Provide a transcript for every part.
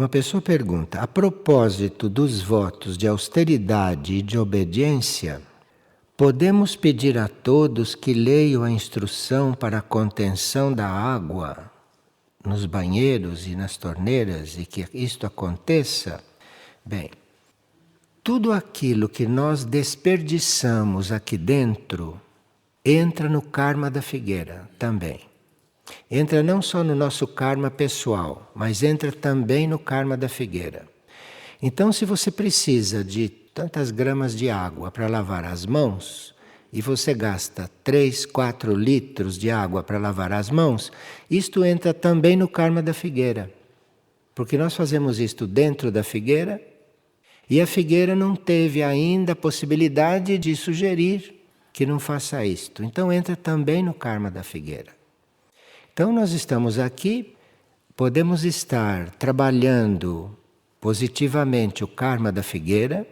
Uma pessoa pergunta: a propósito dos votos de austeridade e de obediência, podemos pedir a todos que leiam a instrução para a contenção da água nos banheiros e nas torneiras e que isto aconteça? Bem, tudo aquilo que nós desperdiçamos aqui dentro entra no karma da figueira também. Entra não só no nosso karma pessoal, mas entra também no karma da figueira. Então, se você precisa de tantas gramas de água para lavar as mãos, e você gasta 3, 4 litros de água para lavar as mãos, isto entra também no karma da figueira. Porque nós fazemos isto dentro da figueira, e a figueira não teve ainda a possibilidade de sugerir que não faça isto. Então entra também no karma da figueira. Então nós estamos aqui, podemos estar trabalhando positivamente o karma da figueira,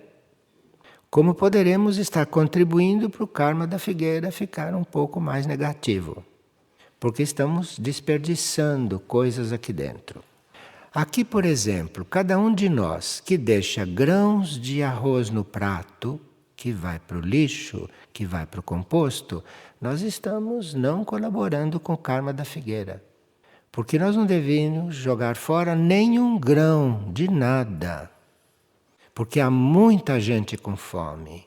como poderemos estar contribuindo para o karma da figueira ficar um pouco mais negativo, porque estamos desperdiçando coisas aqui dentro. Aqui, por exemplo, cada um de nós que deixa grãos de arroz no prato, que vai para o lixo, que vai para o composto, nós estamos não colaborando com o karma da figueira. Porque nós não devemos jogar fora nenhum grão de nada. Porque há muita gente com fome.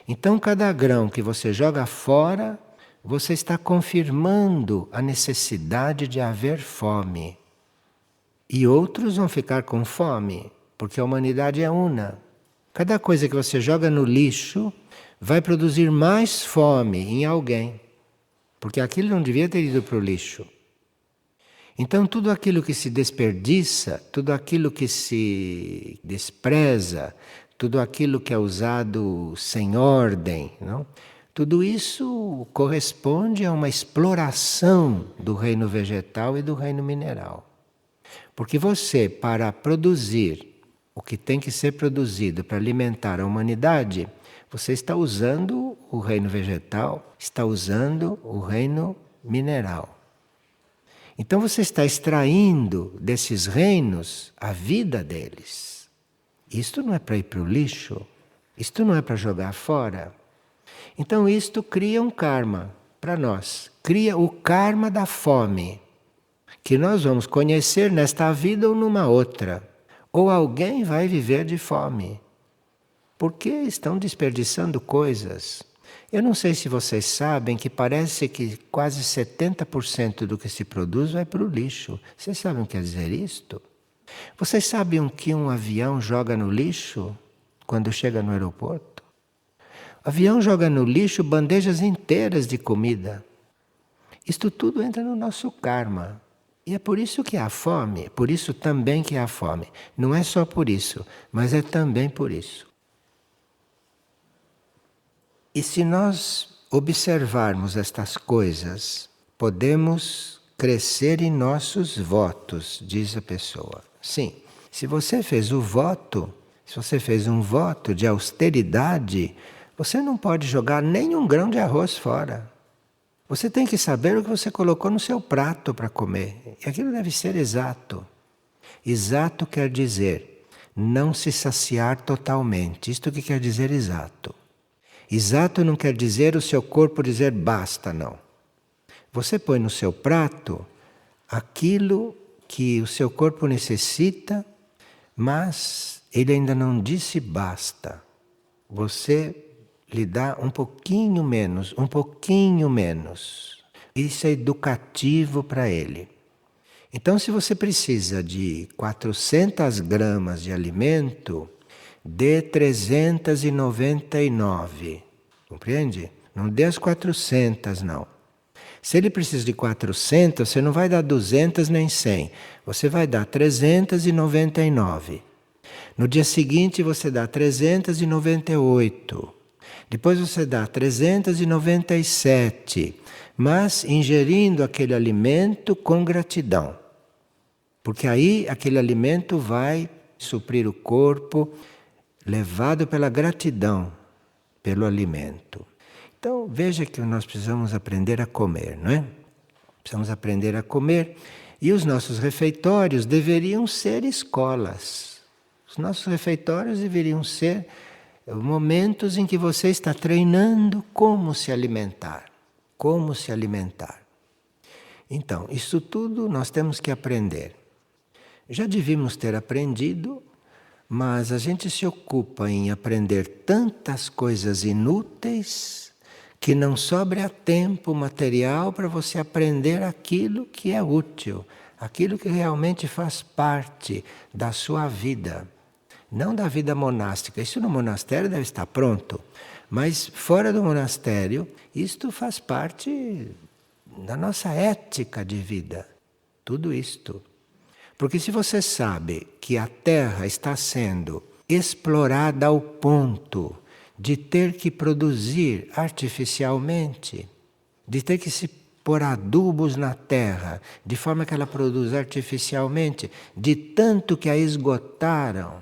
Então, cada grão que você joga fora, você está confirmando a necessidade de haver fome. E outros vão ficar com fome, porque a humanidade é una. Cada coisa que você joga no lixo vai produzir mais fome em alguém, porque aquilo não devia ter ido para o lixo. Então, tudo aquilo que se desperdiça, tudo aquilo que se despreza, tudo aquilo que é usado sem ordem, não? Tudo isso corresponde a uma exploração do reino vegetal e do reino mineral. Porque você, para produzir o que tem que ser produzido para alimentar a humanidade, você está usando o reino vegetal, está usando o reino mineral. Então você está extraindo desses reinos a vida deles. Isto não é para ir para o lixo, isto não é para jogar fora. Então isto cria um karma para nós, cria o karma da fome, que nós vamos conhecer nesta vida ou numa outra. Ou alguém vai viver de fome, porque estão desperdiçando coisas. Eu não sei se vocês sabem que parece que quase 70% do que se produz vai para o lixo. Vocês sabem o que quer dizer isto? Vocês sabem o que um avião joga no lixo quando chega no aeroporto? O avião joga no lixo bandejas inteiras de comida. Isto tudo entra no nosso karma. E é por isso que há fome, por isso também que há fome. Não é só por isso, mas é também por isso. E se nós observarmos estas coisas, podemos crescer em nossos votos, diz a pessoa. Sim, se você fez o voto, se você fez um voto de austeridade, você não pode jogar nenhum grão de arroz fora. Você tem que saber o que você colocou no seu prato para comer. E aquilo deve ser exato. Exato quer dizer não se saciar totalmente. Isto que quer dizer exato. Exato não quer dizer o seu corpo dizer basta, não. Você põe no seu prato aquilo que o seu corpo necessita, mas ele ainda não disse basta. Você lhe dá um pouquinho menos, um pouquinho menos. Isso é educativo para ele. Então, se você precisa de 400 gramas de alimento, dê 399. Compreende? Não dê as 400, não. Se ele precisa de 400, você não vai dar 200 nem 100. Você vai dar 399. No dia seguinte, você dá 398. Depois você dá 397, mas ingerindo aquele alimento com gratidão. Porque aí aquele alimento vai suprir o corpo, levado pela gratidão, pelo alimento. Então veja que nós precisamos aprender a comer, não é? Precisamos aprender a comer E os nossos refeitórios deveriam ser escolas. Os nossos refeitórios deveriam ser momentos em que você está treinando como se alimentar. Como se alimentar. Então, isso tudo nós temos que aprender. Já devíamos ter aprendido, mas a gente se ocupa em aprender tantas coisas inúteis que não sobra tempo material para você aprender aquilo que é útil, aquilo que realmente faz parte da sua vida. Não da vida monástica. Isso no monastério deve estar pronto. Mas fora do monastério, isto faz parte da nossa ética de vida. Tudo isto. Porque se você sabe que a Terra está sendo explorada ao ponto de ter que produzir artificialmente, de ter que se pôr adubos na Terra, de forma que ela produz artificialmente, de tanto que a esgotaram.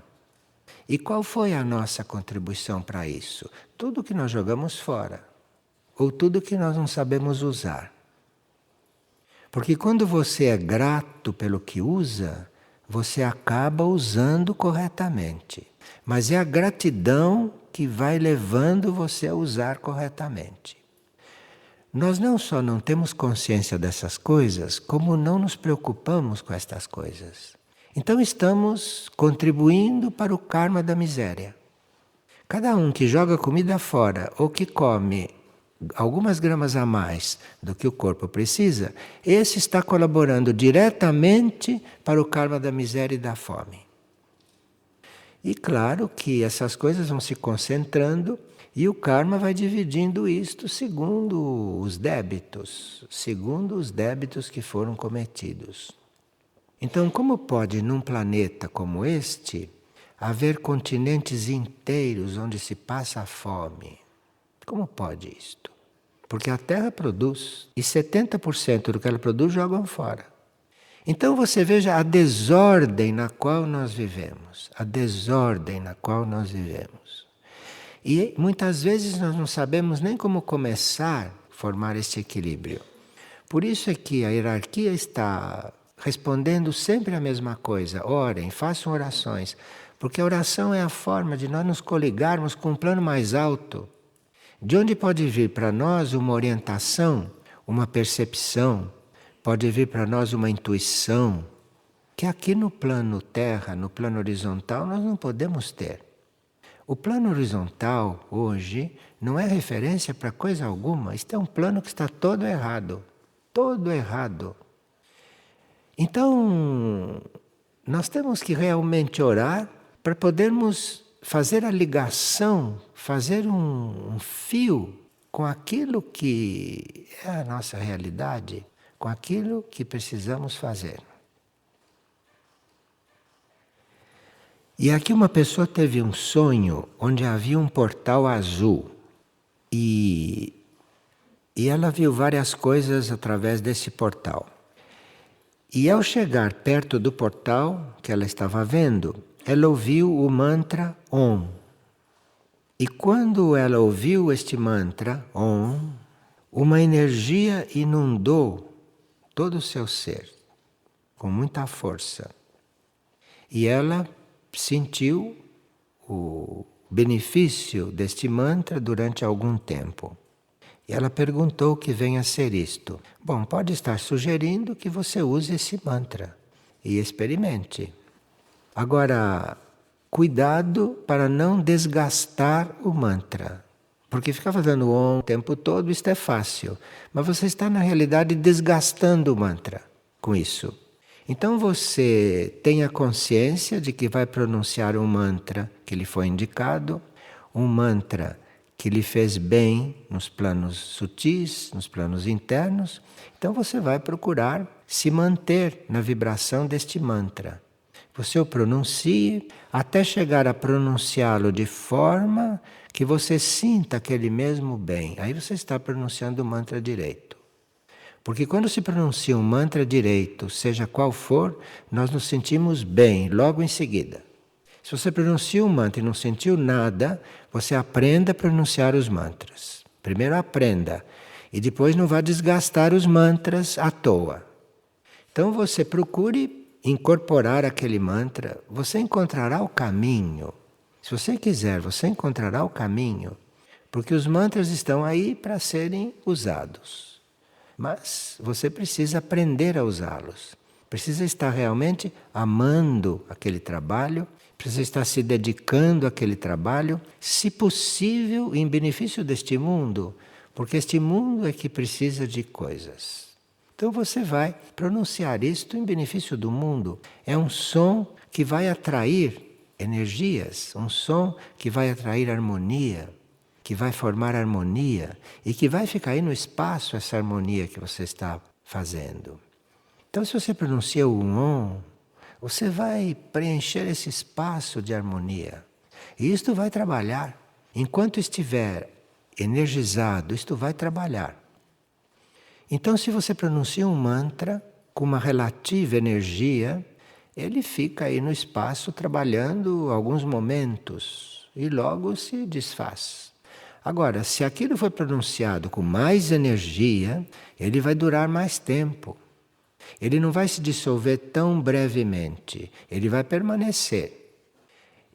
E qual foi a nossa contribuição para isso? Tudo que nós jogamos fora, ou tudo que nós não sabemos usar. Porque quando você é grato pelo que usa, você acaba usando corretamente. Mas é a gratidão que vai levando você a usar corretamente. Nós não só não temos consciência dessas coisas, como não nos preocupamos com estas coisas. Então estamos contribuindo para o karma da miséria. Cada um que joga comida fora ou que come algumas gramas a mais do que o corpo precisa, esse está colaborando diretamente para o karma da miséria e da fome. E claro que essas coisas vão se concentrando e o karma vai dividindo isto segundo os débitos que foram cometidos. Então, como pode num planeta como este haver continentes inteiros onde se passa fome? Como pode isto? Porque a Terra produz e 70% do que ela produz jogam fora. Então você veja a desordem na qual nós vivemos. A desordem na qual nós vivemos. E muitas vezes nós não sabemos nem como começar a formar este equilíbrio. Por isso é que a hierarquia está respondendo sempre a mesma coisa. Orem, façam orações. Porque a oração é a forma de nós nos coligarmos com um plano mais alto. De onde pode vir para nós uma orientação, uma percepção, pode vir para nós uma intuição, que aqui no plano terra, no plano horizontal, nós não podemos ter. O plano horizontal, hoje, não é referência para coisa alguma. Isto é um plano que está todo errado. Todo errado. Então, nós temos que realmente orar para podermos fazer a ligação, fazer um fio com aquilo que é a nossa realidade, com aquilo que precisamos fazer. E aqui uma pessoa teve um sonho onde havia um portal azul e ela viu várias coisas através desse portal. E ao chegar perto do portal que ela estava vendo, ela ouviu o mantra Om. E quando ela ouviu este mantra Om, uma energia inundou todo o seu ser, com muita força. E ela sentiu o benefício deste mantra durante algum tempo. E ela perguntou o que vem a ser isto. Bom, pode estar sugerindo que você use esse mantra e experimente. Agora, cuidado para não desgastar o mantra. Porque ficar fazendo Om o tempo todo, isto é fácil. Mas você está, na realidade, desgastando o mantra com isso. Então você tenha consciência de que vai pronunciar um mantra que lhe foi indicado, um mantra que lhe fez bem nos planos sutis, nos planos internos. Então você vai procurar se manter na vibração deste mantra. Você o pronuncie até chegar a pronunciá-lo de forma que você sinta aquele mesmo bem. Aí você está pronunciando o mantra direito. Porque quando se pronuncia um mantra direito, seja qual for, nós nos sentimos bem logo em seguida. Se você pronuncia um mantra e não sentiu nada, você aprenda a pronunciar os mantras. Primeiro aprenda e depois não vá desgastar os mantras à toa. Então você procure incorporar aquele mantra, você encontrará o caminho. Se você quiser, você encontrará o caminho, porque os mantras estão aí para serem usados. Mas você precisa aprender a usá-los. Precisa estar realmente amando aquele trabalho, precisa estar se dedicando àquele trabalho, se possível, em benefício deste mundo, porque este mundo é que precisa de coisas. Então você vai pronunciar isto em benefício do mundo. É um som que vai atrair energias, um som que vai atrair harmonia, que vai formar harmonia e que vai ficar aí no espaço essa harmonia que você está fazendo. Então, se você pronuncia o Om, você vai preencher esse espaço de harmonia. E isto vai trabalhar. Enquanto estiver energizado, isto vai trabalhar. Então, se você pronuncia um mantra com uma relativa energia, ele fica aí no espaço trabalhando alguns momentos e logo se desfaz. Agora, se aquilo foi pronunciado com mais energia, ele vai durar mais tempo. Ele não vai se dissolver tão brevemente, ele vai permanecer.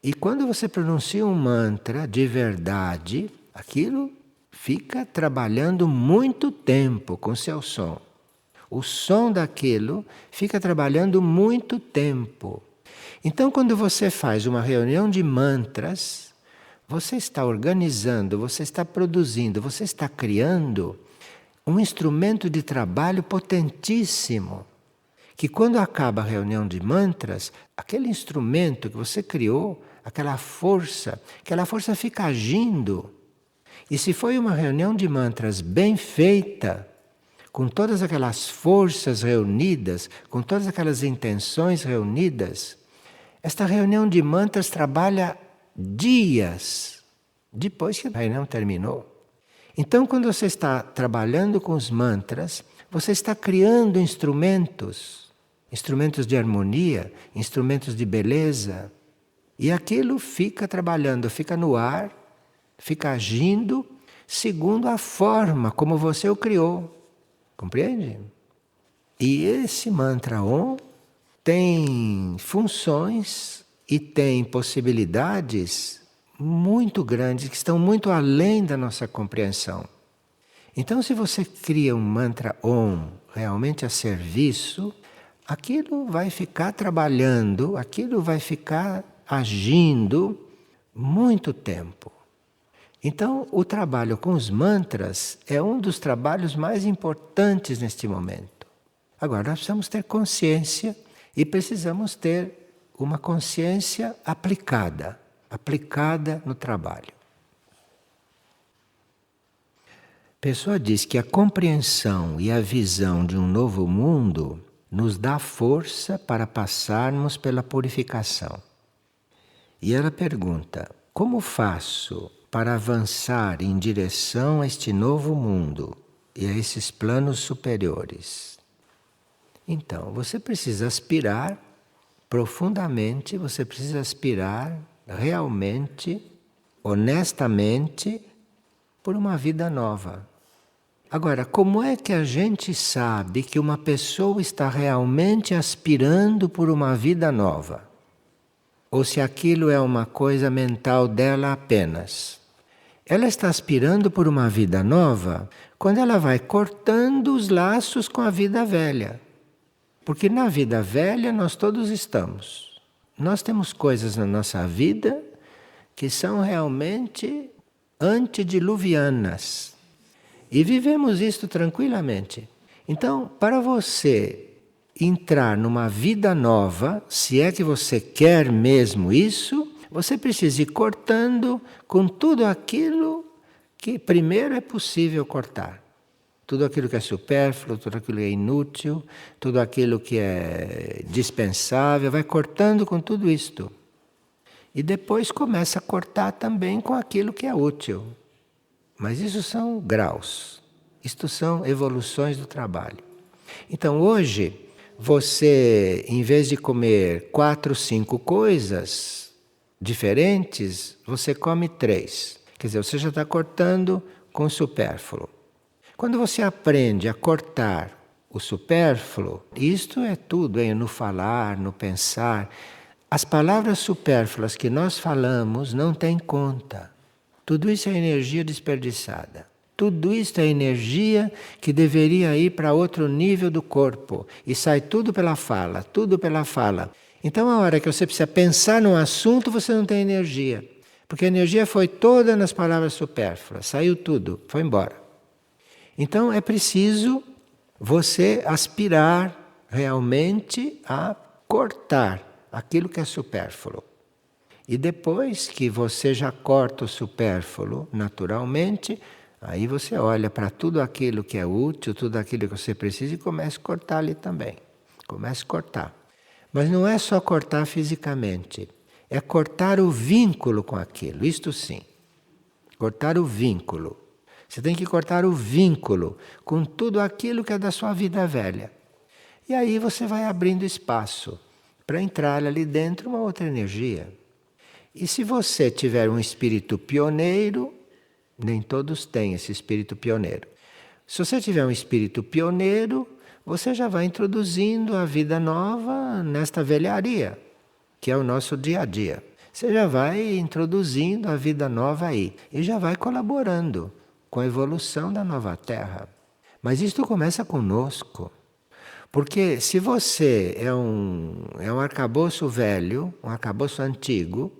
E quando você pronuncia um mantra de verdade, aquilo fica trabalhando muito tempo com seu som. O som daquilo fica trabalhando muito tempo. Então, quando você faz uma reunião de mantras, você está organizando, você está produzindo, você está criando um instrumento de trabalho potentíssimo, que quando acaba a reunião de mantras, aquele instrumento que você criou, aquela força fica agindo. E se foi uma reunião de mantras bem feita, com todas aquelas forças reunidas, com todas aquelas intenções reunidas, esta reunião de mantras trabalha dias depois que a reunião terminou. Então, quando você está trabalhando com os mantras, você está criando instrumentos de harmonia, instrumentos de beleza, e aquilo fica trabalhando, fica no ar, fica agindo segundo a forma como você o criou. Compreende? E esse mantra Om tem funções e tem possibilidades muito grandes, que estão muito além da nossa compreensão. Então, se você cria um mantra Om realmente a serviço, aquilo vai ficar trabalhando, aquilo vai ficar agindo muito tempo. Então, o trabalho com os mantras é um dos trabalhos mais importantes neste momento. Agora, nós precisamos ter consciência e precisamos ter uma consciência aplicada no trabalho. A pessoa diz que a compreensão e a visão de um novo mundo nos dá força para passarmos pela purificação. E ela pergunta: como faço para avançar em direção a este novo mundo e a esses planos superiores? Então, você precisa aspirar profundamente, você precisa aspirar realmente, honestamente, por uma vida nova. Agora, como é que a gente sabe que uma pessoa está realmente aspirando por uma vida nova? Ou se aquilo é uma coisa mental dela apenas? Ela está aspirando por uma vida nova quando ela vai cortando os laços com a vida velha. Porque na vida velha nós todos estamos. Nós temos coisas na nossa vida que são realmente antediluvianas. E vivemos isto tranquilamente. Então, para você entrar numa vida nova, se é que você quer mesmo isso, você precisa ir cortando com tudo aquilo que primeiro é possível cortar. Tudo aquilo que é supérfluo, tudo aquilo que é inútil, tudo aquilo que é dispensável, vai cortando com tudo isto. E depois começa a cortar também com aquilo que é útil. Mas isso são graus, isto são evoluções do trabalho. Então hoje, você, em vez de comer 4, 5 coisas diferentes, você come 3. Quer dizer, você já está cortando com o supérfluo. Quando você aprende a cortar o supérfluo, isto é tudo, hein? No falar, no pensar. As palavras supérfluas que nós falamos não têm conta. Tudo isso é energia desperdiçada. Tudo isso é energia que deveria ir para outro nível do corpo. E sai tudo pela fala, tudo pela fala. Então, a hora que você precisa pensar num assunto, você não tem energia. Porque a energia foi toda nas palavras supérfluas. Saiu tudo, foi embora. Então, é preciso você aspirar realmente a cortar aquilo que é supérfluo. E depois que você já corta o supérfluo naturalmente, aí você olha para tudo aquilo que é útil, tudo aquilo que você precisa e começa a cortar ali também. Começa a cortar. Mas não é só cortar fisicamente, é cortar o vínculo com aquilo, isto sim. Cortar o vínculo. Você tem que cortar o vínculo com tudo aquilo que é da sua vida velha. E aí você vai abrindo espaço para entrar ali dentro uma outra energia. E se você tiver um espírito pioneiro, nem todos têm esse espírito pioneiro. Se você tiver um espírito pioneiro, você já vai introduzindo a vida nova nesta velharia, que é o nosso dia a dia. Você já vai introduzindo a vida nova aí e já vai colaborando com a evolução da nova Terra. Mas isto começa conosco. Porque se você é um arcabouço velho, um arcabouço antigo,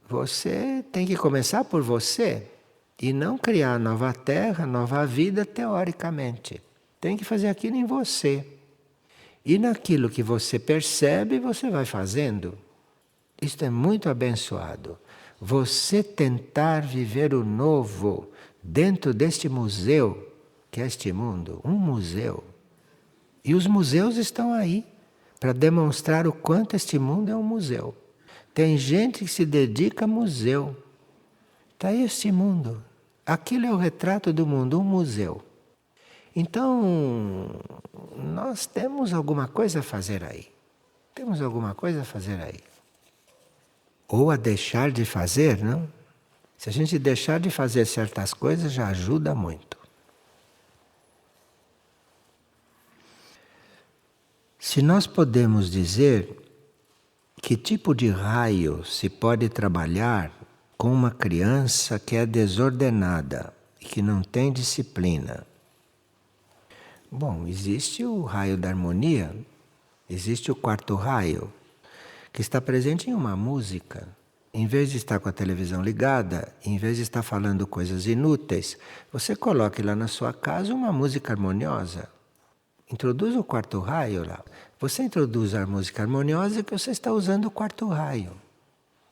você tem que começar por você e não criar nova terra, nova vida teoricamente. Tem que fazer aquilo em você. E naquilo que você percebe, você vai fazendo. Isto é muito abençoado. Você tentar viver o novo dentro deste museu, que é este mundo, um museu. E os museus estão aí para demonstrar o quanto este mundo é um museu. Tem gente que se dedica a museu. Está aí este mundo. Aquilo é o retrato do mundo, um museu. Então, nós temos alguma coisa a fazer aí. Temos alguma coisa a fazer aí. Ou a deixar de fazer, não? Se a gente deixar de fazer certas coisas, já ajuda muito. Se nós podemos dizer que tipo de raio se pode trabalhar com uma criança que é desordenada e que não tem disciplina? Bom, existe o raio da harmonia, existe o quarto raio, que está presente em uma música. Em vez de estar com a televisão ligada, em vez de estar falando coisas inúteis, você coloque lá na sua casa uma música harmoniosa. Introduz o quarto raio lá. Você introduz a música harmoniosa que você está usando o quarto raio.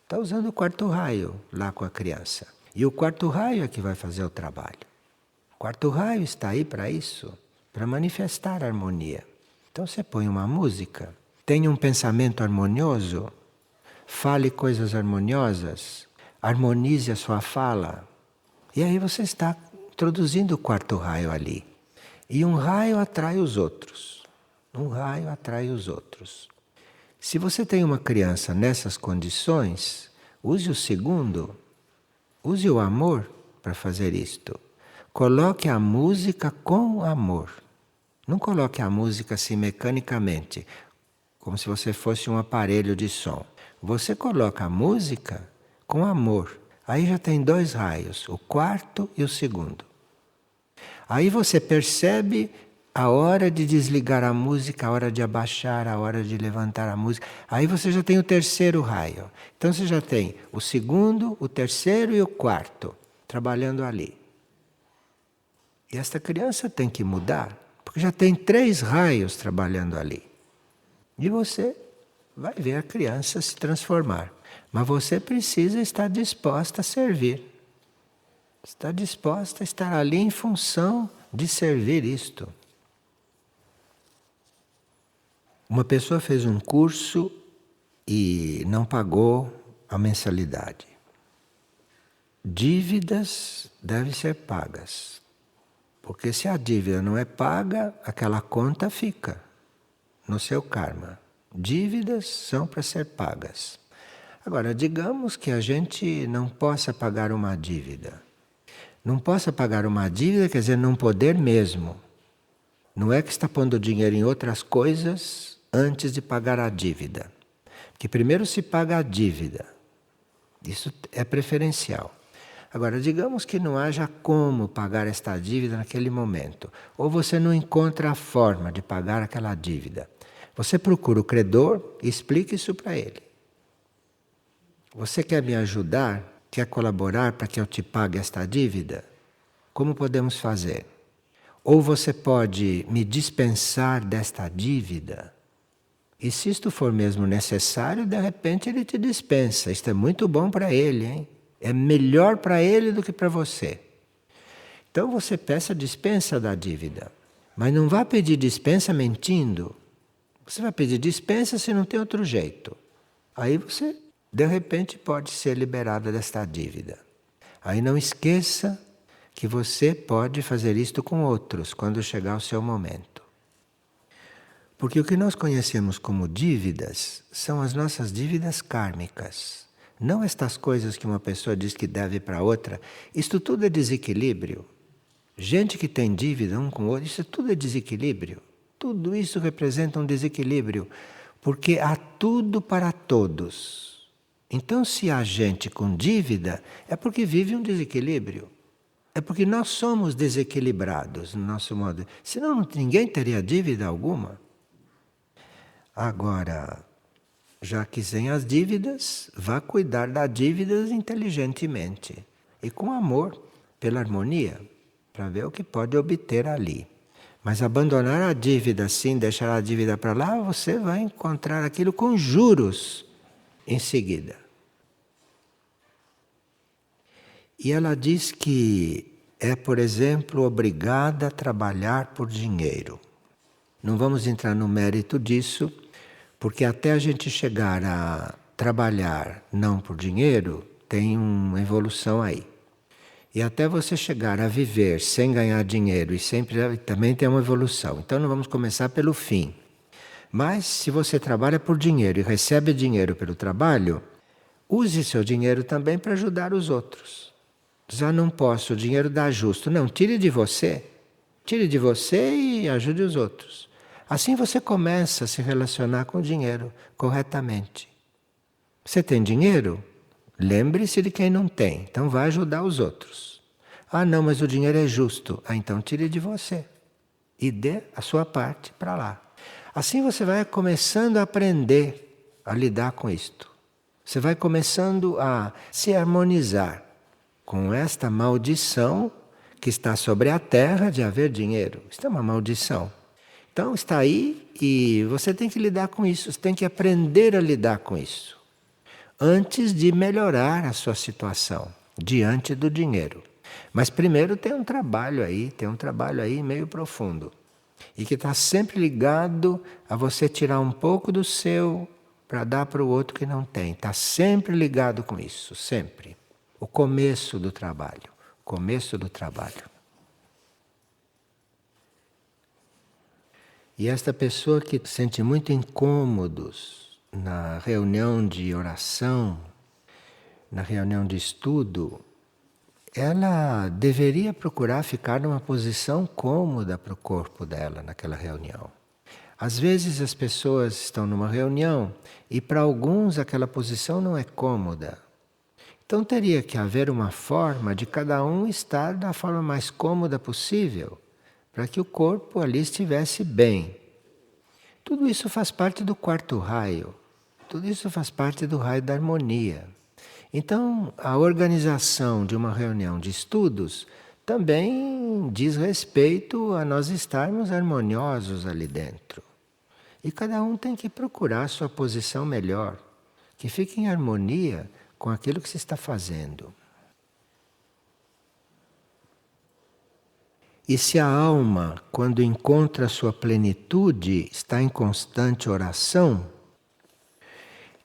Está usando o quarto raio lá com a criança. E o quarto raio é que vai fazer o trabalho. O quarto raio está aí para isso, para manifestar a harmonia. Então você põe uma música, tenha um pensamento harmonioso, fale coisas harmoniosas, harmonize a sua fala. E aí você está introduzindo o quarto raio ali. E um raio atrai os outros. Um raio atrai os outros. Se você tem uma criança nessas condições, use o segundo. Use o amor para fazer isto. Coloque a música com amor. Não coloque a música assim mecanicamente, como se você fosse um aparelho de som. Você coloca a música com amor. Aí já tem dois raios, o quarto e o segundo. Aí você percebe a hora de desligar a música, a hora de abaixar, a hora de levantar a música. Aí você já tem o terceiro raio. Então você já tem o segundo, o terceiro e o quarto trabalhando ali. E esta criança tem que mudar, porque já tem 3 raios trabalhando ali. E você vai ver a criança se transformar. Mas você precisa estar disposta a servir. Está disposta a estar ali em função de servir isto. Uma pessoa fez um curso e não pagou a mensalidade. Dívidas devem ser pagas. Porque se a dívida não é paga, aquela conta fica no seu karma. Dívidas são para ser pagas. Agora, digamos que a gente não possa pagar uma dívida. Não possa pagar uma dívida quer dizer não poder mesmo. Não é que está pondo dinheiro em outras coisas antes de pagar a dívida. Porque primeiro se paga a dívida. Isso é preferencial. Agora, digamos que não haja como pagar esta dívida naquele momento. Ou você não encontra a forma de pagar aquela dívida. Você procura o credor e explica isso para ele. Você quer me ajudar? Quer colaborar para que eu te pague esta dívida? Como podemos fazer? Ou você pode me dispensar desta dívida? E se isto for mesmo necessário, de repente ele te dispensa. Isto é muito bom para ele, hein? É melhor para ele do que para você. Então você peça a dispensa da dívida. Mas não vá pedir dispensa mentindo. Você vai pedir dispensa se não tem outro jeito. Aí você, de repente, pode ser liberada desta dívida. Aí não esqueça que você pode fazer isto com outros quando chegar o seu momento. Porque o que nós conhecemos como dívidas são as nossas dívidas kármicas. Não estas coisas que uma pessoa diz que deve para outra. Isto tudo é desequilíbrio. Gente que tem dívida um com o outro, isso tudo é desequilíbrio. Tudo isso representa um desequilíbrio. Porque há tudo para todos. Então, se há gente com dívida, é porque vive um desequilíbrio. É porque nós somos desequilibrados no nosso modo. Senão ninguém teria dívida alguma. Agora, já que sem as dívidas, vá cuidar das dívidas inteligentemente e com amor, pela harmonia, para ver o que pode obter ali. Mas abandonar a dívida assim, deixar a dívida para lá, você vai encontrar aquilo com juros em seguida. E ela diz que é, por exemplo, obrigada a trabalhar por dinheiro. Não vamos entrar no mérito disso, porque até a gente chegar a trabalhar não por dinheiro, tem uma evolução aí. E até você chegar a viver sem ganhar dinheiro e sempre também tem uma evolução. Então não vamos começar pelo fim. Mas se você trabalha por dinheiro e recebe dinheiro pelo trabalho, use seu dinheiro também para ajudar os outros. Já não posso, o dinheiro dá justo. Não, tire de você. Tire de você e ajude os outros. Assim você começa a se relacionar com o dinheiro corretamente. Você tem dinheiro? Lembre-se de quem não tem. Então vai ajudar os outros. Ah, não, mas o dinheiro é justo. Ah, então tire de você. E dê a sua parte para lá. Assim você vai começando a aprender a lidar com isto. Você vai começando a se harmonizar com esta maldição que está sobre a terra de haver dinheiro. Isso é uma maldição. Então está aí e você tem que lidar com isso. Você tem que aprender a lidar com isso. Antes de melhorar a sua situação diante do dinheiro. Mas primeiro tem um trabalho aí meio profundo. E que está sempre ligado a você tirar um pouco do seu para dar para o outro que não tem. Está sempre ligado com isso, sempre. O começo do trabalho. Começo do trabalho. E esta pessoa que se sente muito incômodos na reunião de oração, na reunião de estudo, ela deveria procurar ficar numa posição cômoda para o corpo dela naquela reunião. Às vezes as pessoas estão numa reunião e para alguns aquela posição não é cômoda. Então teria que haver uma forma de cada um estar da forma mais cômoda possível, para que o corpo ali estivesse bem. Tudo isso faz parte do quarto raio, tudo isso faz parte do raio da harmonia. Então, a organização de uma reunião de estudos também diz respeito a nós estarmos harmoniosos ali dentro. E cada um tem que procurar a sua posição melhor, que fique em harmonia com aquilo que se está fazendo. E se a alma, quando encontra a sua plenitude, está em constante oração,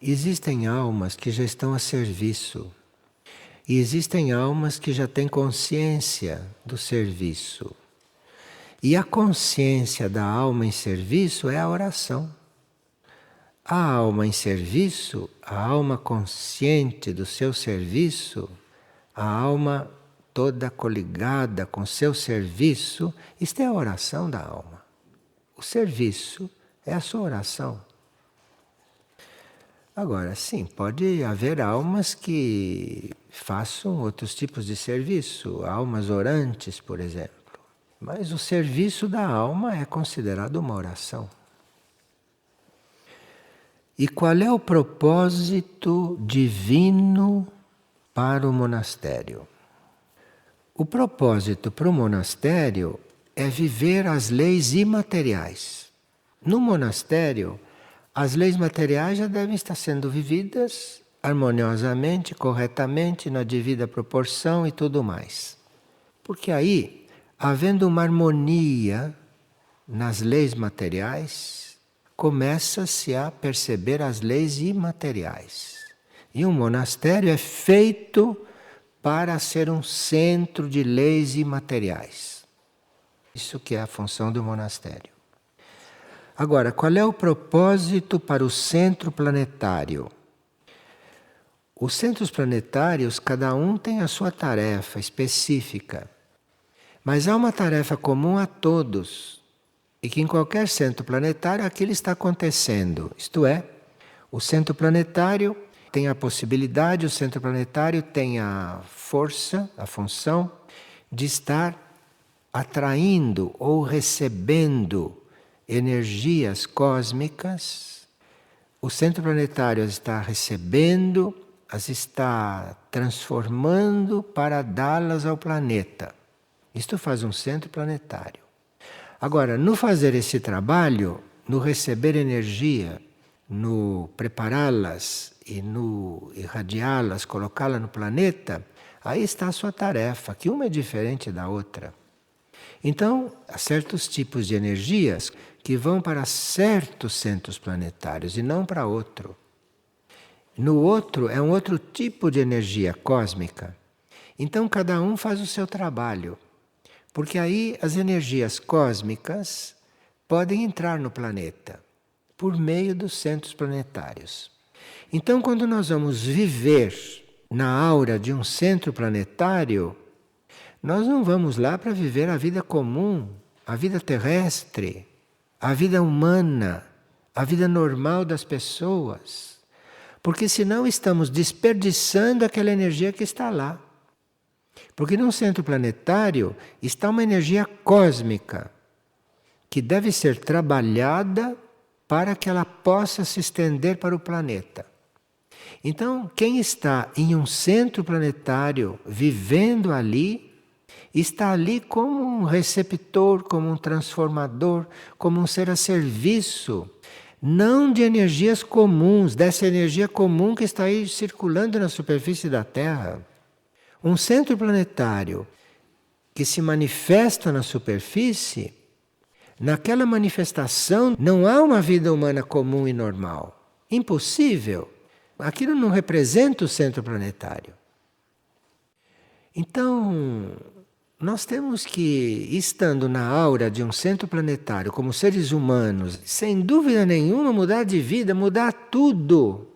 existem almas que já estão a serviço. E existem almas que já têm consciência do serviço. E a consciência da alma em serviço é a oração. A alma em serviço, a alma consciente do seu serviço, a alma toda coligada com seu serviço, isto é a oração da alma. O serviço é a sua oração. Agora, sim, pode haver almas que façam outros tipos de serviço, almas orantes, por exemplo. Mas o serviço da alma é considerado uma oração. E qual é o propósito divino para o monastério? O propósito para o monastério é viver as leis imateriais. No monastério, as leis materiais já devem estar sendo vividas harmoniosamente, corretamente, na devida proporção e tudo mais. Porque aí, havendo uma harmonia nas leis materiais, começa-se a perceber as leis imateriais. E um monastério é feito para ser um centro de leis imateriais. Isso que é a função do monastério. Agora, qual é o propósito para o centro planetário? Os centros planetários, cada um tem a sua tarefa específica. Mas há uma tarefa comum a todos. E que em qualquer centro planetário aquilo está acontecendo. Isto é, o centro planetário tem a possibilidade, o centro planetário tem a força, a função de estar atraindo ou recebendo energias cósmicas. O centro planetário as está recebendo, as está transformando para dá-las ao planeta. Isto faz um centro planetário. Agora, no fazer esse trabalho, no receber energia, no prepará-las e no irradiá-las, colocá-las no planeta, aí está a sua tarefa, que uma é diferente da outra. Então, há certos tipos de energias que vão para certos centros planetários e não para outro. No outro é um outro tipo de energia cósmica. Então, cada um faz o seu trabalho. Porque aí as energias cósmicas podem entrar no planeta por meio dos centros planetários. Então, quando nós vamos viver na aura de um centro planetário, nós não vamos lá para viver a vida comum, a vida terrestre, a vida humana, a vida normal das pessoas. Porque senão estamos desperdiçando aquela energia que está lá. Porque num centro planetário está uma energia cósmica que deve ser trabalhada para que ela possa se estender para o planeta. Então, quem está em um centro planetário, vivendo ali, está ali como um receptor, como um transformador, como um ser a serviço, não de energias comuns, dessa energia comum que está aí circulando na superfície da Terra. Um centro planetário que se manifesta na superfície, naquela manifestação não há uma vida humana comum e normal. Impossível. Aquilo não representa o centro planetário. Então, nós temos que, estando na aura de um centro planetário, como seres humanos, sem dúvida nenhuma, mudar de vida, mudar tudo.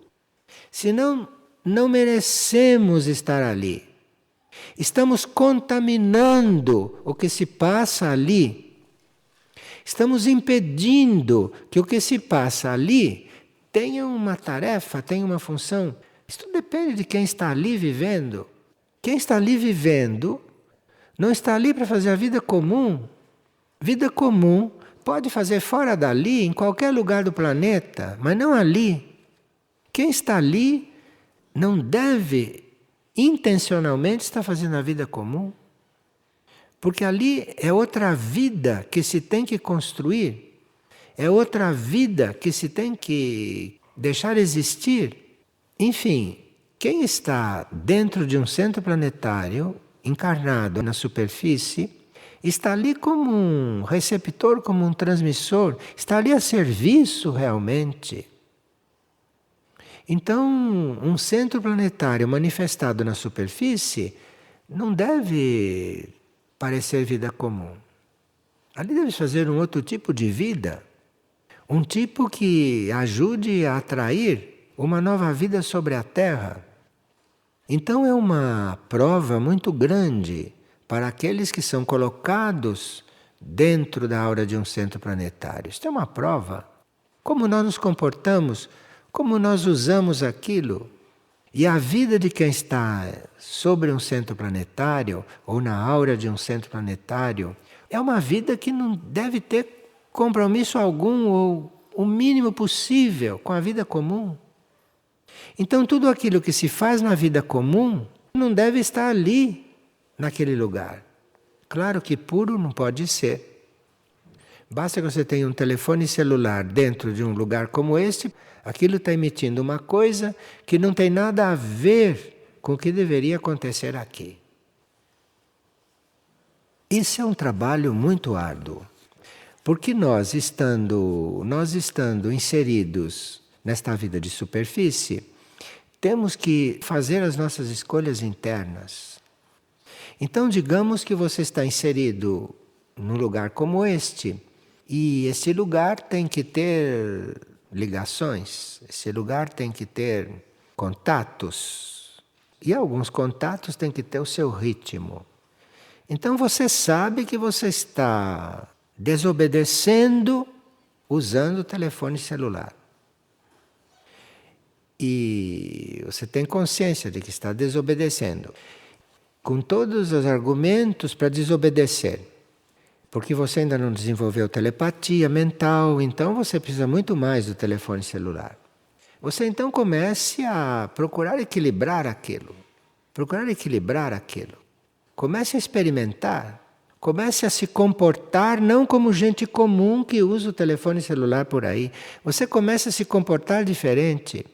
Senão, não merecemos estar ali. Estamos contaminando o que se passa ali. Estamos impedindo que o que se passa ali tenha uma tarefa, tenha uma função. Isso depende de quem está ali vivendo. Quem está ali vivendo não está ali para fazer a vida comum. Vida comum pode fazer fora dali, em qualquer lugar do planeta, mas não ali. Quem está ali não deve intencionalmente estar fazendo a vida comum. Porque ali é outra vida que se tem que construir. É outra vida que se tem que deixar existir. Enfim, quem está dentro de um centro planetário, encarnado na superfície, está ali como um receptor, como um transmissor, está ali a serviço realmente. Então, um centro planetário manifestado na superfície não deve parecer vida comum. Ali deve fazer um outro tipo de vida, um tipo que ajude a atrair uma nova vida sobre a Terra. Então é uma prova muito grande para aqueles que são colocados dentro da aura de um centro planetário. Isto é uma prova. Como nós nos comportamos, como nós usamos aquilo. E a vida de quem está sobre um centro planetário, ou na aura de um centro planetário, é uma vida que não deve ter compromisso algum, ou o mínimo possível, com a vida comum. Então tudo aquilo que se faz na vida comum não deve estar ali, naquele lugar. Claro que puro não pode ser. Basta que você tenha um telefone celular dentro de um lugar como este, aquilo está emitindo uma coisa que não tem nada a ver com o que deveria acontecer aqui. Isso é um trabalho muito árduo, porque nós estando inseridos nesta vida de superfície, temos que fazer as nossas escolhas internas. Então, digamos que você está inserido num lugar como este, e esse lugar tem que ter ligações, esse lugar tem que ter contatos, e alguns contatos têm que ter o seu ritmo. Então você sabe que você está desobedecendo usando o telefone celular. E você tem consciência de que está desobedecendo, com todos os argumentos para desobedecer. Porque você ainda não desenvolveu telepatia mental, então você precisa muito mais do telefone celular. Você então comece a procurar equilibrar aquilo. Procurar equilibrar aquilo. Comece a experimentar. Comece a se comportar não como gente comum que usa o telefone celular por aí. Você comece a se comportar diferente.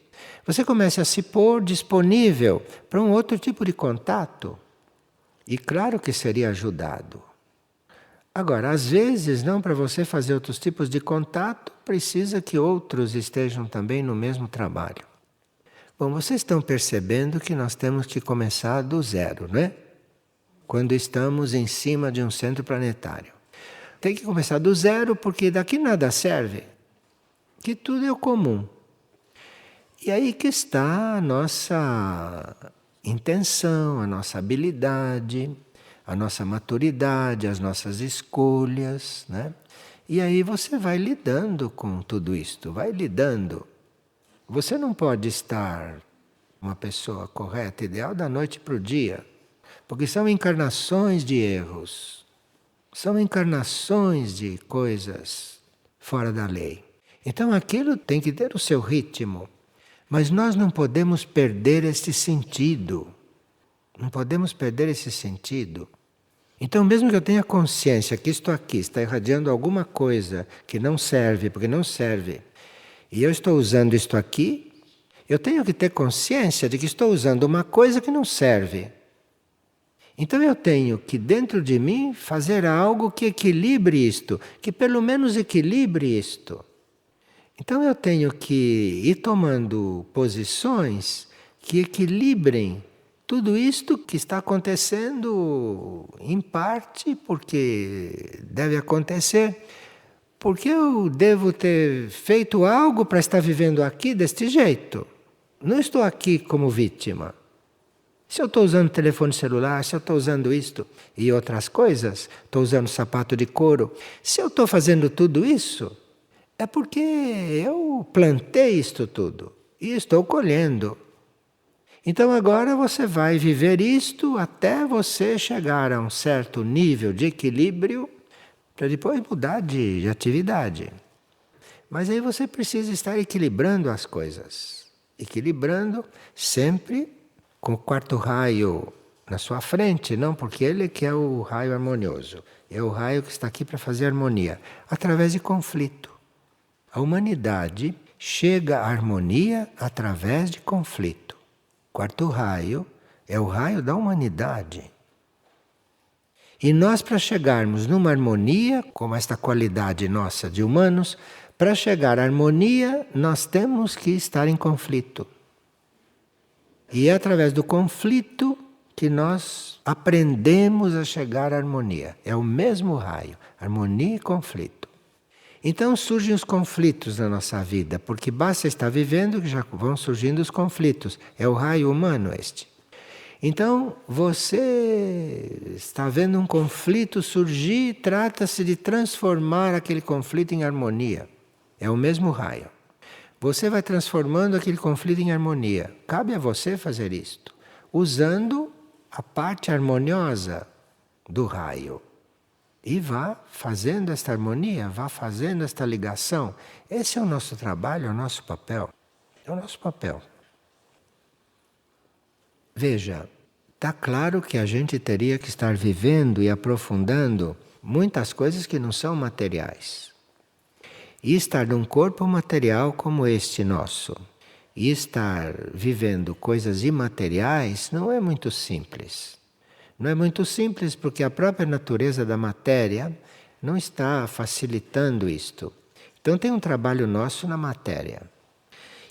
Você começa a se pôr disponível para um outro tipo de contato. E claro que seria ajudado. Agora, às vezes, não para você fazer outros tipos de contato, precisa que outros estejam também no mesmo trabalho. Bom, vocês estão percebendo que nós temos que começar do zero, não é? Quando estamos em cima de um centro planetário. Tem que começar do zero porque daqui nada serve. Que tudo é o comum. E aí que está a nossa intenção, a nossa habilidade, a nossa maturidade, as nossas escolhas, né? E aí você vai lidando com tudo isto, vai lidando. Você não pode estar uma pessoa correta, ideal, da noite para o dia, porque são encarnações de erros, são encarnações de coisas fora da lei. Então aquilo tem que ter o seu ritmo. Mas nós não podemos perder esse sentido. Não podemos perder esse sentido. Então, mesmo que eu tenha consciência que isto aqui está irradiando alguma coisa que não serve, porque não serve, e eu estou usando isto aqui, eu tenho que ter consciência de que estou usando uma coisa que não serve. Então eu tenho que, dentro de mim, fazer algo que equilibre isto, que pelo menos equilibre isto. Então eu tenho que ir tomando posições que equilibrem tudo isto que está acontecendo, em parte porque deve acontecer, porque eu devo ter feito algo para estar vivendo aqui deste jeito. Não estou aqui como vítima. Se eu estou usando telefone celular, se eu estou usando isto e outras coisas, estou usando sapato de couro, se eu estou fazendo tudo isso, é porque eu plantei isto tudo e estou colhendo. Então agora você vai viver isto até você chegar a um certo nível de equilíbrio para depois mudar de atividade. Mas aí você precisa estar equilibrando as coisas. Equilibrando sempre com o quarto raio na sua frente, não porque ele que é o raio harmonioso. É o raio que está aqui para fazer harmonia, através de conflito. A humanidade chega à harmonia através de conflito. Quarto raio é o raio da humanidade. E nós, para chegarmos numa harmonia, como esta qualidade nossa de humanos, para chegar à harmonia, nós temos que estar em conflito. E é através do conflito que nós aprendemos a chegar à harmonia. É o mesmo raio, harmonia e conflito. Então surgem os conflitos na nossa vida, porque basta estar vivendo que já vão surgindo os conflitos. É o raio humano este. Então, você está vendo um conflito surgir, trata-se de transformar aquele conflito em harmonia. É o mesmo raio. Você vai transformando aquele conflito em harmonia. Cabe a você fazer isto, usando a parte harmoniosa do raio. E vá fazendo esta harmonia, vá fazendo esta ligação. Esse é o nosso trabalho, é o nosso papel. É o nosso papel. Veja, está claro que a gente teria que estar vivendo e aprofundando muitas coisas que não são materiais. E estar num corpo material como este nosso, e estar vivendo coisas imateriais não é muito simples. Não é muito simples porque a própria natureza da matéria não está facilitando isto. Então tem um trabalho nosso na matéria.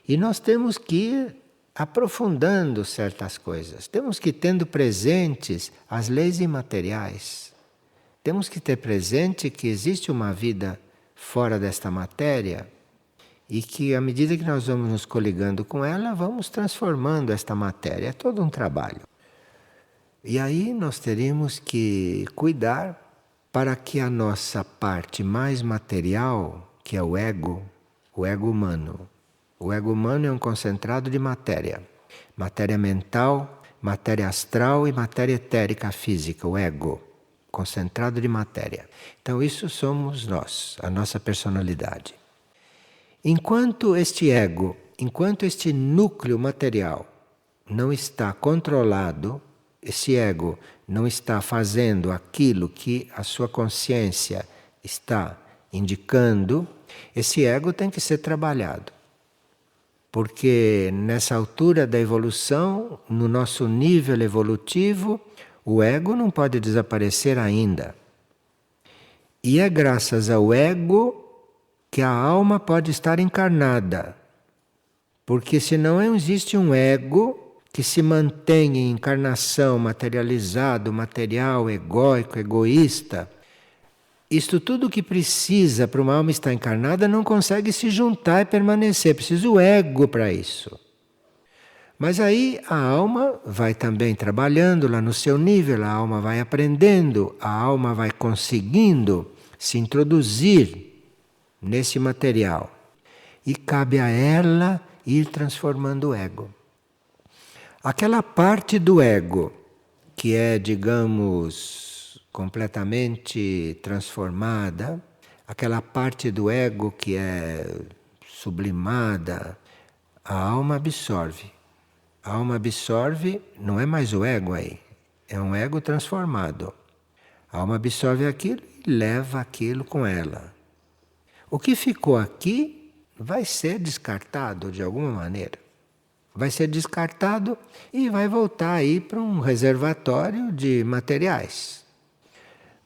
E nós temos que ir aprofundando certas coisas. Temos que ir tendo presentes as leis imateriais. Temos que ter presente que existe uma vida fora desta matéria e que à medida que nós vamos nos coligando com ela, vamos transformando esta matéria. É todo um trabalho. E aí nós teríamos que cuidar para que a nossa parte mais material, que é o ego humano. O ego humano é um concentrado de matéria. Matéria mental, matéria astral e matéria etérica física, o ego. Concentrado de matéria. Então isso somos nós, a nossa personalidade. Enquanto este ego, enquanto este núcleo material não está controlado, esse ego não está fazendo aquilo que a sua consciência está indicando, esse ego tem que ser trabalhado. Porque nessa altura da evolução, no nosso nível evolutivo, o ego não pode desaparecer ainda. E é graças ao ego que a alma pode estar encarnada. Porque se não existe um ego que se mantém em encarnação, materializado, material, egóico, egoísta, isto tudo que precisa para uma alma estar encarnada não consegue se juntar e permanecer. Precisa o ego para isso. Mas aí a alma vai também trabalhando lá no seu nível, a alma vai aprendendo, a alma vai conseguindo se introduzir nesse material. E cabe a ela ir transformando o ego. Aquela parte do ego que é, digamos, completamente transformada, aquela parte do ego que é sublimada, a alma absorve. A alma absorve, não é mais o ego aí, é um ego transformado. A alma absorve aquilo e leva aquilo com ela. O que ficou aqui vai ser descartado de alguma maneira. Vai ser descartado e vai voltar aí para um reservatório de materiais.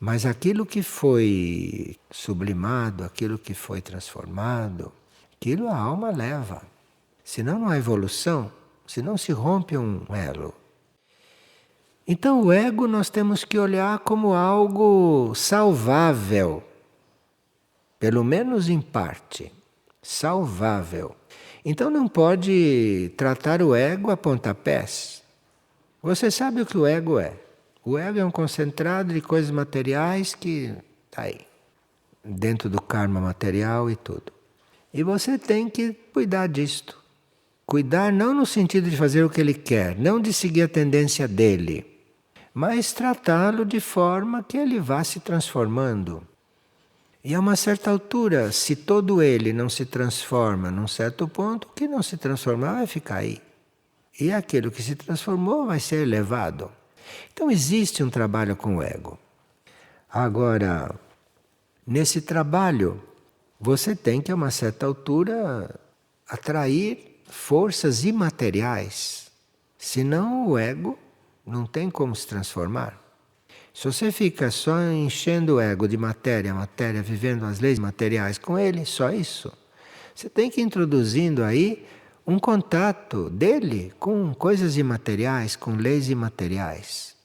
Mas aquilo que foi sublimado, aquilo que foi transformado, aquilo a alma leva. Senão não há evolução. Senão se rompe um elo. Então o ego nós temos que olhar como algo salvável. Pelo menos em parte. Salvável. Então não pode tratar o ego a pontapés. Você sabe o que o ego é. O ego é um concentrado de coisas materiais que está aí. Dentro do karma material e tudo. E você tem que cuidar disto. Cuidar não no sentido de fazer o que ele quer, não de seguir a tendência dele, mas tratá-lo de forma que ele vá se transformando. E a uma certa altura, se todo ele não se transforma num certo ponto, o que não se transformar vai ficar aí. E aquilo que se transformou vai ser elevado. Então existe um trabalho com o ego. Agora, nesse trabalho, você tem que a uma certa altura atrair forças imateriais, senão o ego não tem como se transformar. Se você fica só enchendo o ego de matéria, vivendo as leis materiais com ele, só isso, você tem que ir introduzindo aí um contato dele com coisas imateriais, com leis imateriais.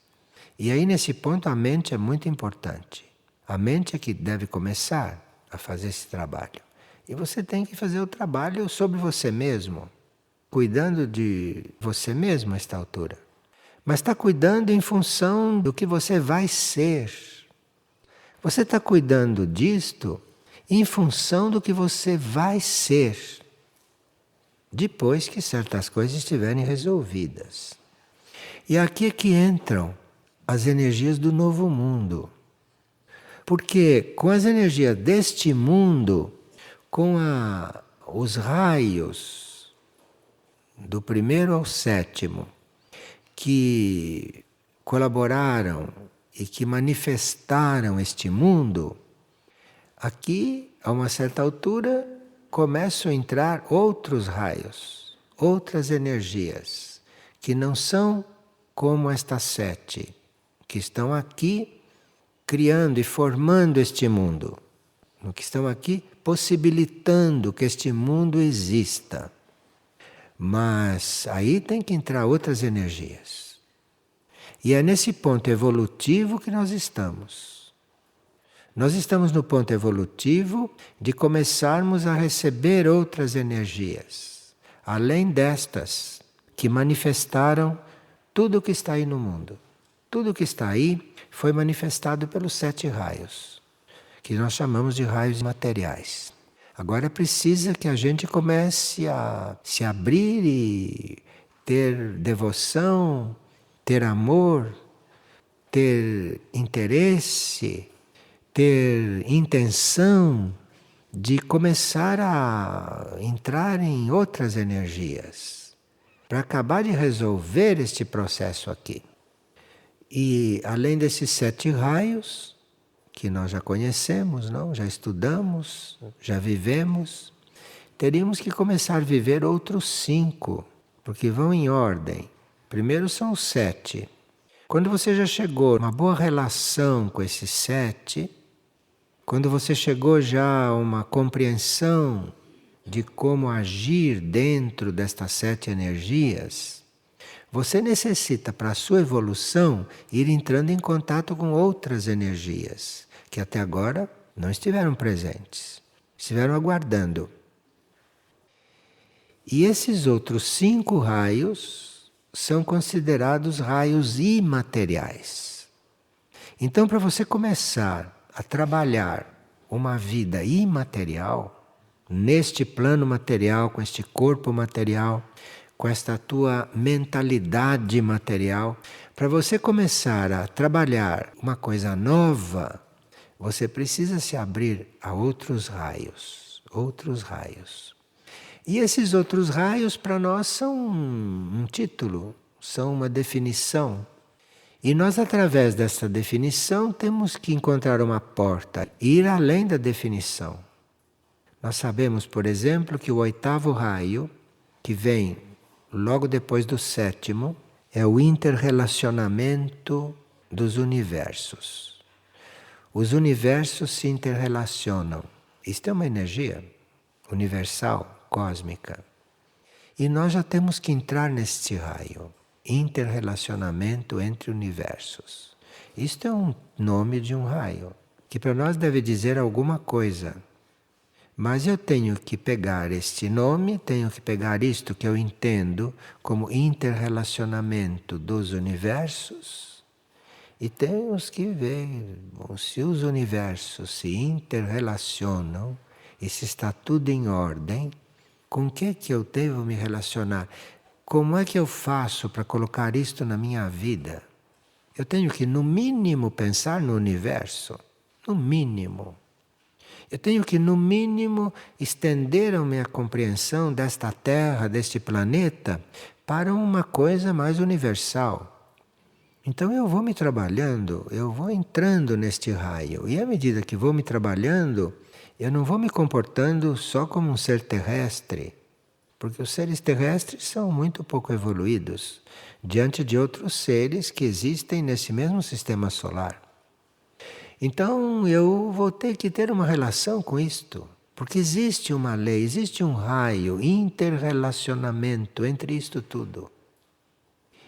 E aí nesse ponto a mente é muito importante. A mente é que deve começar a fazer esse trabalho. E você tem que fazer o trabalho sobre você mesmo, cuidando de você mesmo a esta altura. mas está cuidando em função do que você vai ser. Você está cuidando disto em função do que você vai ser, depois que certas coisas estiverem resolvidas. E aqui é que entram as energias do novo mundo. Porque com as energias deste mundo, com os raios do primeiro ao sétimo, que colaboraram e que manifestaram este mundo, aqui, a uma certa altura, começam a entrar outros raios, outras energias, que não são como estas 7, que estão aqui criando e formando este mundo, que estão aqui possibilitando que este mundo exista. Mas aí tem que entrar outras energias. E é nesse ponto evolutivo que nós estamos. Nós estamos no ponto evolutivo de começarmos a receber outras energias, além destas que manifestaram tudo o que está aí no mundo. Tudo o que está aí foi manifestado pelos 7 raios, que nós chamamos de raios materiais. Agora precisa que a gente comece a se abrir e ter devoção, ter amor, ter interesse, ter intenção de começar a entrar em outras energias, para acabar de resolver este processo aqui. E além desses 7 raios, que nós já conhecemos, não? Já estudamos, já vivemos, teríamos que começar a viver outros 5, porque vão em ordem. Primeiro são os 7. Quando você já chegou a uma boa relação com esses 7, quando você chegou já a uma compreensão de como agir dentro destas 7 energias, você necessita, para a sua evolução, ir entrando em contato com outras energias, que até agora não estiveram presentes, estiveram aguardando. E esses outros 5 raios são considerados raios imateriais. Então, para você começar a trabalhar uma vida imaterial, neste plano material, com este corpo material, com esta tua mentalidade material, para você começar a trabalhar uma coisa nova, você precisa se abrir a outros raios, outros raios. E esses outros raios para nós são um título, são uma definição. E nós, através dessa definição, temos que encontrar uma porta, ir além da definição. Nós sabemos, por exemplo, que o 8º raio, que vem logo depois do 7º, é o interrelacionamento dos universos. Os universos se interrelacionam. Isto é uma energia universal, cósmica. E nós já temos que entrar neste raio. Interrelacionamento entre universos. Isto é um nome de um raio, que para nós deve dizer alguma coisa. Mas eu tenho que pegar este nome, tenho que pegar isto que eu entendo como interrelacionamento dos universos, e temos que ver, bom, se os universos se interrelacionam e se está tudo em ordem, com o que eu devo me relacionar? Como é que eu faço para colocar isto na minha vida? Eu tenho que, no mínimo, pensar no universo. No mínimo. Eu tenho que, no mínimo, estender a minha compreensão desta Terra, deste planeta, para uma coisa mais universal. Então eu vou me trabalhando, eu vou entrando neste raio. E à medida que vou me trabalhando, eu não vou me comportando só como um ser terrestre. Porque os seres terrestres são muito pouco evoluídos diante de outros seres que existem nesse mesmo sistema solar. Então eu vou ter que ter uma relação com isto, porque existe uma lei, existe um raio, interrelacionamento entre isto tudo.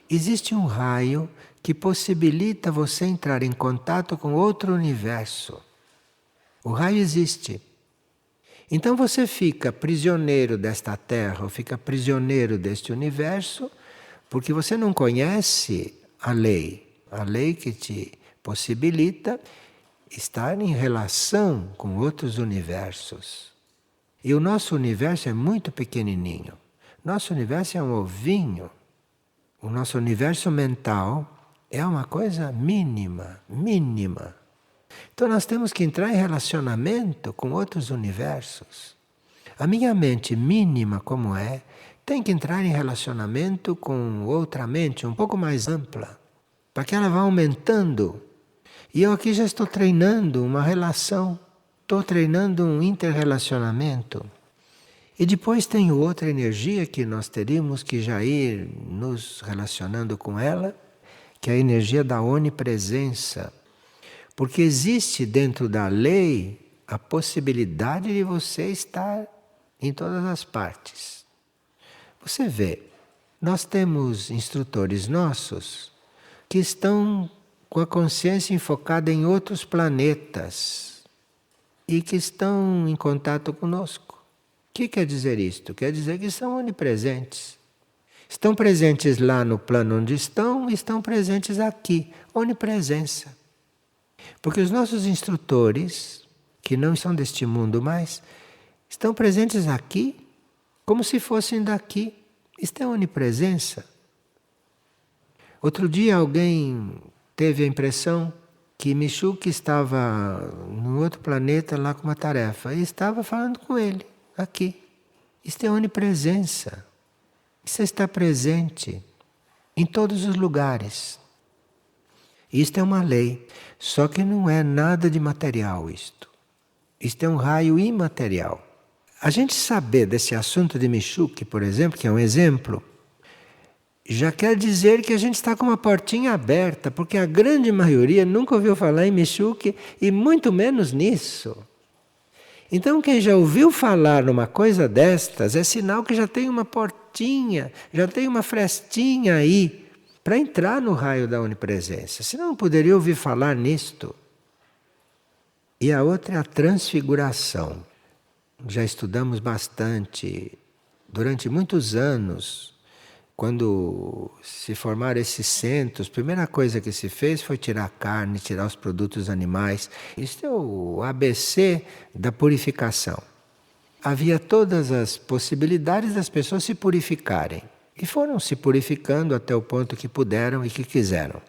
Existe um raio que possibilita você entrar em contato com outro universo. O raio existe. Então você fica prisioneiro desta Terra, ou fica prisioneiro deste universo, porque você não conhece a lei que te possibilita estar em relação com outros universos. E o nosso universo é muito pequenininho. Nosso universo é um ovinho. O nosso universo mental é uma coisa mínima, mínima. Então nós temos que entrar em relacionamento com outros universos. A minha mente mínima como é, tem que entrar em relacionamento com outra mente um pouco mais ampla, para que ela vá aumentando. E eu aqui já estou treinando uma relação, estou treinando um interrelacionamento. E depois tem outra energia que nós teríamos que já ir nos relacionando com ela, que é a energia da onipresença. Porque existe dentro da lei a possibilidade de você estar em todas as partes. Você vê, nós temos instrutores nossos que estão com a consciência enfocada em outros planetas e que estão em contato conosco. O que quer dizer isto? Quer dizer que são onipresentes. Estão presentes lá no plano onde estão e estão presentes aqui. Onipresença. Porque os nossos instrutores, que não são deste mundo mais, estão presentes aqui como se fossem daqui. Isto é onipresença. Outro dia alguém teve a impressão que Michuque estava num outro planeta lá com uma tarefa e estava falando com ele, aqui. Isto é onipresença. Isso está presente em todos os lugares. Isto é uma lei, só que não é nada de material isto. Isto é um raio imaterial. A gente saber desse assunto de Michuque, por exemplo, que é um exemplo, já quer dizer que a gente está com uma portinha aberta, porque a grande maioria nunca ouviu falar em Michuque e muito menos nisso. Então quem já ouviu falar numa coisa destas é sinal que já tem uma portinha, já tem uma frestinha aí para entrar no raio da onipresença. Senão não poderia ouvir falar nisto. E a outra é a transfiguração. Já estudamos bastante, durante muitos anos, quando se formaram esses centros, a primeira coisa que se fez foi tirar a carne, tirar os produtos animais. Isso é o ABC da purificação. Havia todas as possibilidades das pessoas se purificarem. E foram se purificando até o ponto que puderam e que quiseram.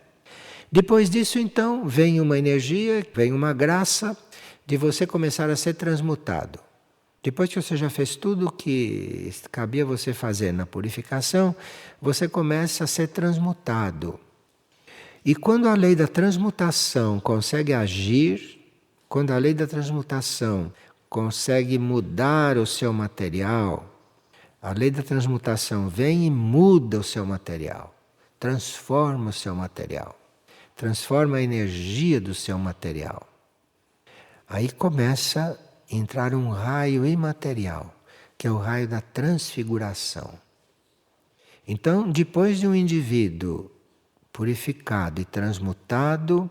Depois disso, então, vem uma energia, vem uma graça de você começar a ser transmutado. Depois que você já fez tudo o que cabia você fazer na purificação, você começa a ser transmutado. E quando a lei da transmutação consegue agir, quando a lei da transmutação consegue mudar o seu material, a lei da transmutação vem e muda o seu material, transforma o seu material, transforma a energia do seu material. Aí começa a entrar um raio imaterial, que é o raio da transfiguração. Então, depois de um indivíduo purificado e transmutado,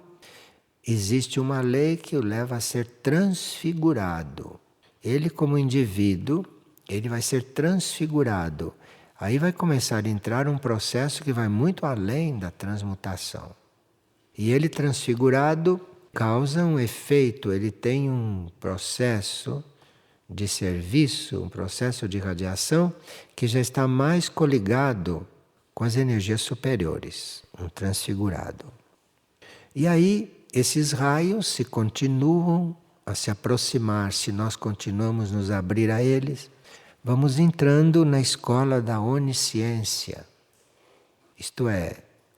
existe uma lei que o leva a ser transfigurado. Ele, como indivíduo, ele vai ser transfigurado. Aí vai começar a entrar um processo que vai muito além da transmutação. E ele transfigurado causa um efeito, ele tem um processo de serviço, um processo de radiação que já está mais coligado com as energias superiores, um transfigurado. E aí esses raios se continuam a se aproximar, se nós continuamos nos abrir a eles, vamos entrando na escola da onisciência. Isto é,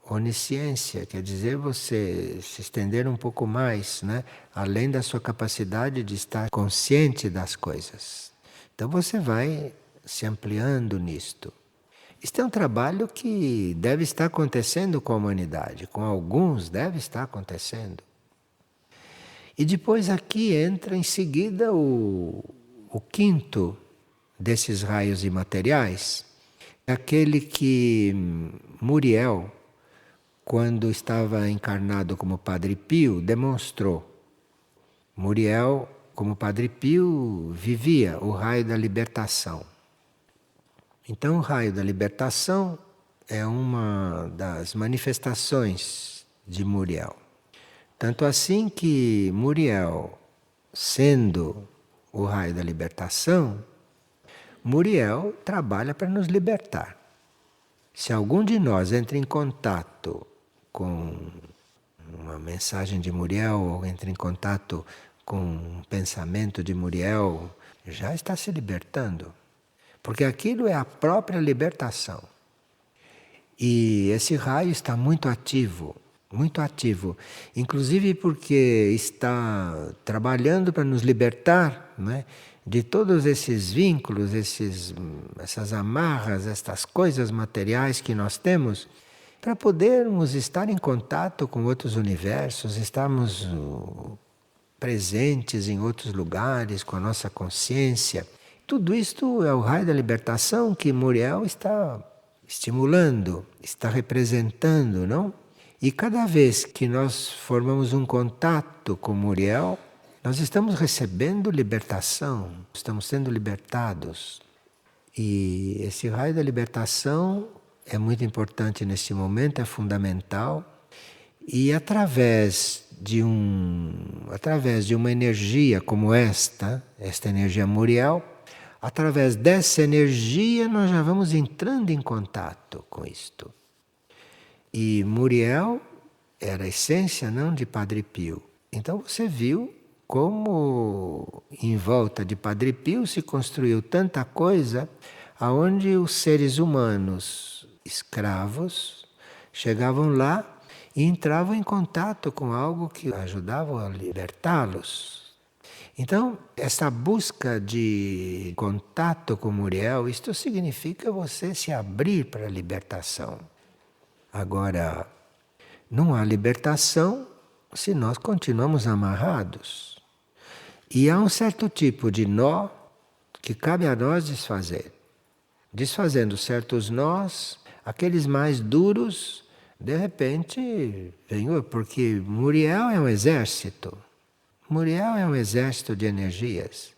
onisciência quer dizer você se estender um pouco mais, né? Além da sua capacidade de estar consciente das coisas. Então você vai se ampliando nisto. Isto é um trabalho que deve estar acontecendo com a humanidade, com alguns deve estar acontecendo. E depois aqui entra em seguida o quinto desses raios imateriais, aquele que Muriel, quando estava encarnado como Padre Pio, demonstrou. Muriel, como Padre Pio, vivia o raio da libertação. Então, o raio da libertação é uma das manifestações de Muriel. Tanto assim que Muriel, sendo o raio da libertação, Muriel trabalha para nos libertar. Se algum de nós entra em contato com uma mensagem de Muriel, ou entra em contato com um pensamento de Muriel, já está se libertando. Porque aquilo é a própria libertação. E esse raio está muito ativo, muito ativo. Inclusive porque está trabalhando para nos libertar, né, de todos esses vínculos, essas amarras, estas coisas materiais que nós temos, para podermos estar em contato com outros universos, estarmos presentes em outros lugares com a nossa consciência. Tudo isto é o raio da libertação que Muriel está estimulando, está representando, não? E cada vez que nós formamos um contato com Muriel, nós estamos recebendo libertação, estamos sendo libertados. E esse raio da libertação é muito importante neste momento, é fundamental. E através de uma energia como esta energia Muriel, através dessa energia nós já vamos entrando em contato com isto. E Muriel era a essência, não, de Padre Pio. Então você viu como em volta de Padre Pio se construiu tanta coisa, aonde os seres humanos escravos chegavam lá e entravam em contato com algo que ajudava a libertá-los. Então, essa busca de contato com Muriel, isto significa você se abrir para a libertação. Agora, não há libertação se nós continuamos amarrados. E há um certo tipo de nó que cabe a nós desfazer. Desfazendo certos nós, aqueles mais duros, de repente, vem, porque Muriel é um exército. Muriel é um exército de energias.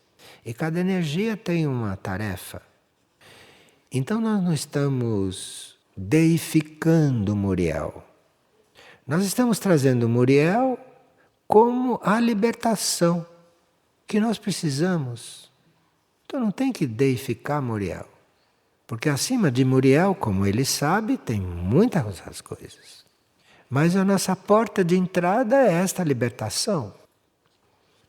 E cada energia tem uma tarefa. Então nós não estamos deificando Muriel. Nós estamos trazendo Muriel como a libertação que nós precisamos. Então não tem que deificar Muriel. Porque acima de Muriel, como ele sabe, tem muitas outras coisas. Mas a nossa porta de entrada é esta libertação.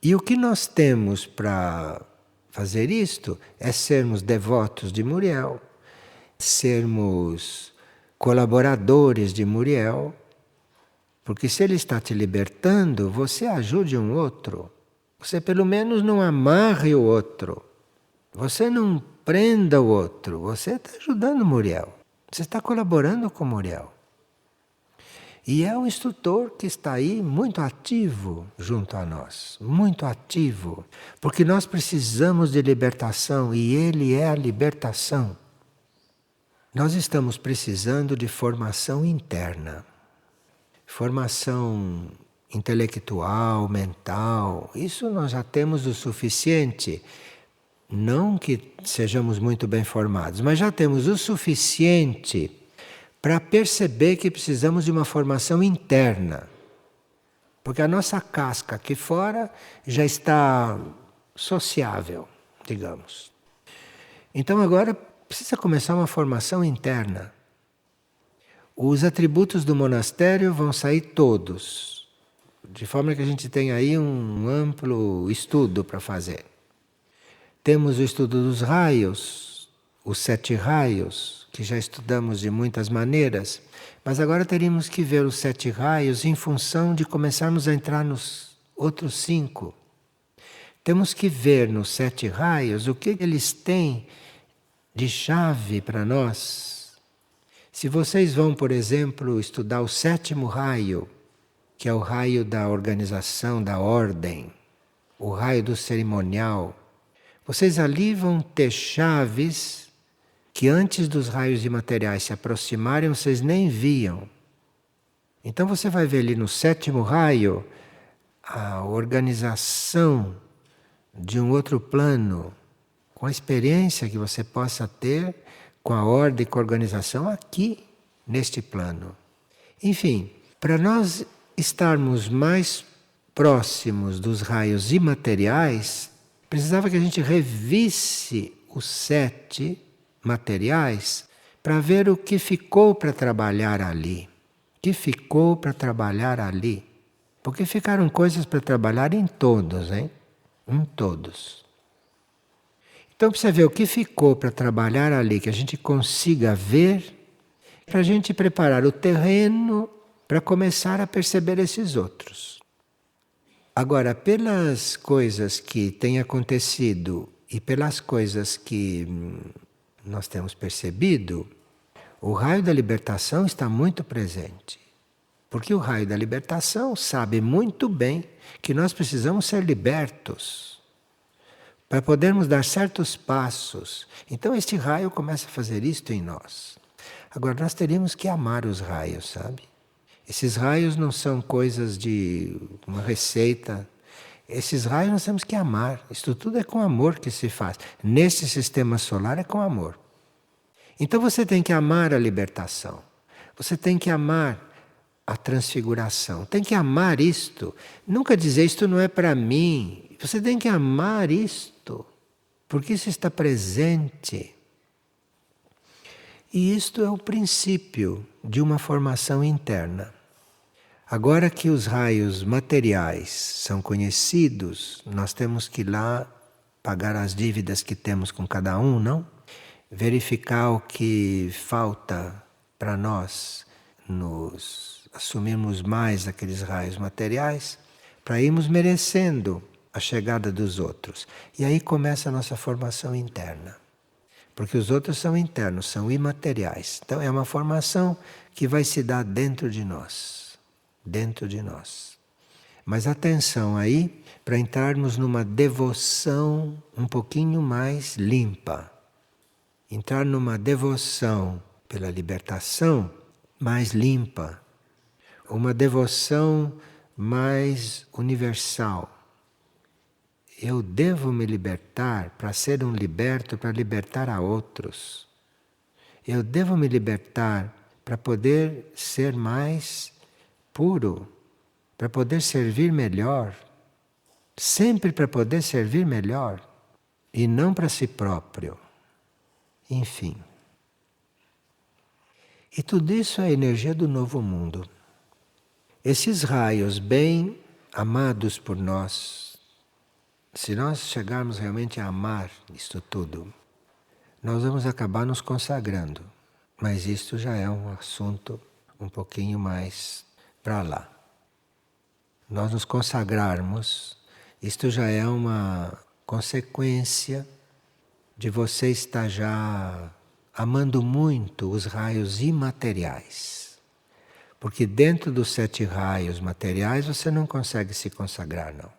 E o que nós temos para fazer isto é sermos devotos de Muriel, sermos colaboradores de Muriel, porque se ele está te libertando, você ajude um outro. Você pelo menos não amarre o outro. Você não prenda o outro. Você está ajudando Muriel. Você está colaborando com Muriel. E é um instrutor que está aí muito ativo junto a nós. Muito ativo. Porque nós precisamos de libertação e ele é a libertação. Nós estamos precisando de formação interna. Formação intelectual, mental. Isso nós já temos o suficiente. Não que sejamos muito bem formados, mas já temos o suficiente para perceber que precisamos de uma formação interna. Porque a nossa casca aqui fora já está sociável, digamos. Então agora precisa começar uma formação interna. Os atributos do monastério vão sair todos, de forma que a gente tem aí um amplo estudo para fazer. Temos o estudo dos raios, os 7 raios, que já estudamos de muitas maneiras, mas agora teríamos que ver os 7 raios em função de começarmos a entrar nos outros 5. Temos que ver nos 7 raios o que eles têm de chave para nós. Se vocês vão, por exemplo, estudar o 7º raio, que é o raio da organização, da ordem, o raio do cerimonial, vocês ali vão ter chaves que antes dos raios imateriais se aproximarem, vocês nem viam. Então você vai ver ali no 7º raio a organização de um outro plano, com a experiência que você possa ter com a ordem e com a organização aqui. neste plano. Enfim, para nós estarmos mais próximos dos raios imateriais, precisava que a gente revisse os 7 materiais para ver o que ficou para trabalhar ali. O que ficou para trabalhar ali. Porque ficaram coisas para trabalhar em todos, hein? Em todos. Então precisa ver o que ficou para trabalhar ali, que a gente consiga ver, para a gente preparar o terreno para começar a perceber esses outros. Agora, pelas coisas que têm acontecido e pelas coisas que nós temos percebido, o raio da libertação está muito presente. Porque o raio da libertação sabe muito bem que nós precisamos ser libertos para podermos dar certos passos. Então este raio começa a fazer isto em nós. Agora nós teríamos que amar os raios, sabe? Esses raios não são coisas de uma receita. Esses raios nós temos que amar. Isto tudo é com amor que se faz. Neste sistema solar é com amor. Então você tem que amar a libertação. Você tem que amar a transfiguração. Tem que amar isto. Nunca dizer isto não é para mim. Você tem que amar isto. Porque isso está presente. E isto é o princípio de uma formação interna. Agora que os raios materiais são conhecidos, nós temos que ir lá pagar as dívidas que temos com cada um, não? Verificar o que falta para nós nos assumirmos mais aqueles raios materiais, para irmos merecendo a chegada dos outros. E aí começa a nossa formação interna. Porque os outros são internos, são imateriais. Então é uma formação que vai se dar dentro de nós. Dentro de nós. Mas atenção aí, para entrarmos numa devoção um pouquinho mais limpa. Entrar numa devoção pela libertação mais limpa. Uma devoção mais universal. Eu devo me libertar para ser um liberto, para libertar a outros. Eu devo me libertar para poder ser mais puro, para poder servir melhor. Sempre para poder servir melhor. E não para si próprio. Enfim. E tudo isso é a energia do novo mundo. Esses raios bem amados por nós, se nós chegarmos realmente a amar isto tudo, nós vamos acabar nos consagrando. Mas isto já é um assunto um pouquinho mais para lá. Nós nos consagrarmos, isto já é uma consequência de você estar já amando muito os raios imateriais. Porque dentro dos 7 raios materiais você não consegue se consagrar, não.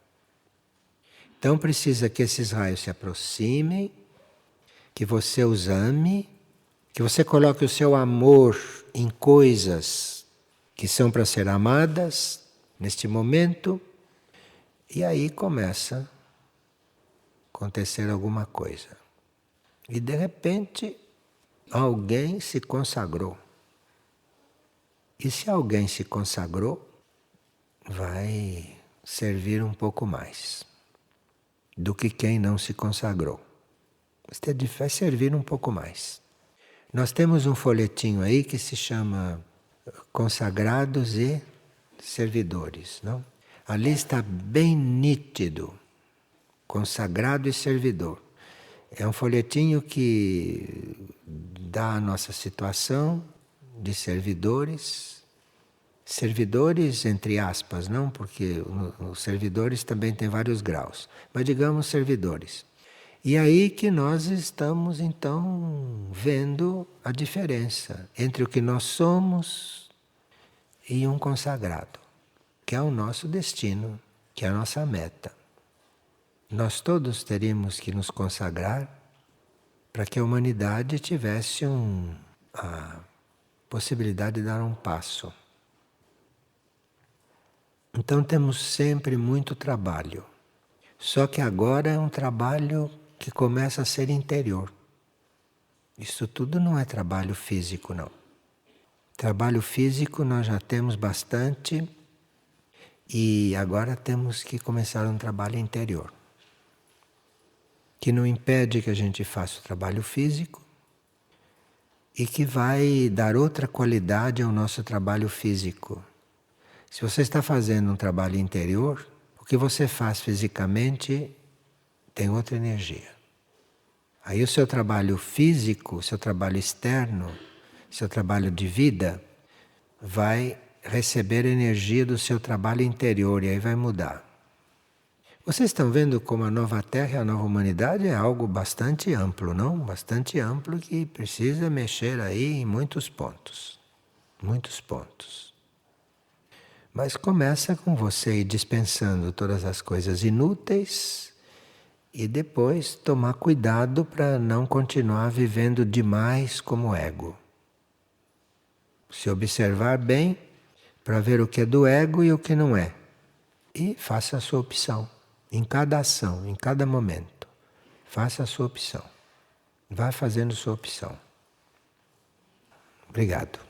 Então precisa que esses raios se aproximem, que você os ame, que você coloque o seu amor em coisas que são para ser amadas neste momento, e aí começa a acontecer alguma coisa. E de repente alguém se consagrou. E se alguém se consagrou, vai servir um pouco mais do que quem não se consagrou. Vai servir um pouco mais. Nós temos um folhetinho aí que se chama Consagrados e Servidores, não? Ali está bem nítido, consagrado e servidor. É um folhetinho que dá a nossa situação de servidores, servidores entre aspas, não? Porque os servidores também têm vários graus, mas digamos servidores. E aí que nós estamos então vendo a diferença entre o que nós somos e um consagrado, que é o nosso destino, que é a nossa meta. Nós todos teríamos que nos consagrar para que a humanidade tivesse a possibilidade de dar um passo. Então temos sempre muito trabalho. Só que agora é um trabalho que começa a ser interior. Isso tudo não é trabalho físico, não. Trabalho físico nós já temos bastante e agora temos que começar um trabalho interior, que não impede que a gente faça o trabalho físico e que vai dar outra qualidade ao nosso trabalho físico. Se você está fazendo um trabalho interior, o que você faz fisicamente tem outra energia. Aí o seu trabalho físico, seu trabalho externo, seu trabalho de vida, vai receber energia do seu trabalho interior e aí vai mudar. Vocês estão vendo como a nova Terra e a nova humanidade é algo bastante amplo, não? Bastante amplo que precisa mexer aí em muitos pontos. Muitos pontos. Mas começa com você ir dispensando todas as coisas inúteis e depois tomar cuidado para não continuar vivendo demais como ego. Se observar bem para ver o que é do ego e o que não é. E faça a sua opção. Em cada ação, em cada momento. Faça a sua opção. Vá fazendo sua opção. Obrigado.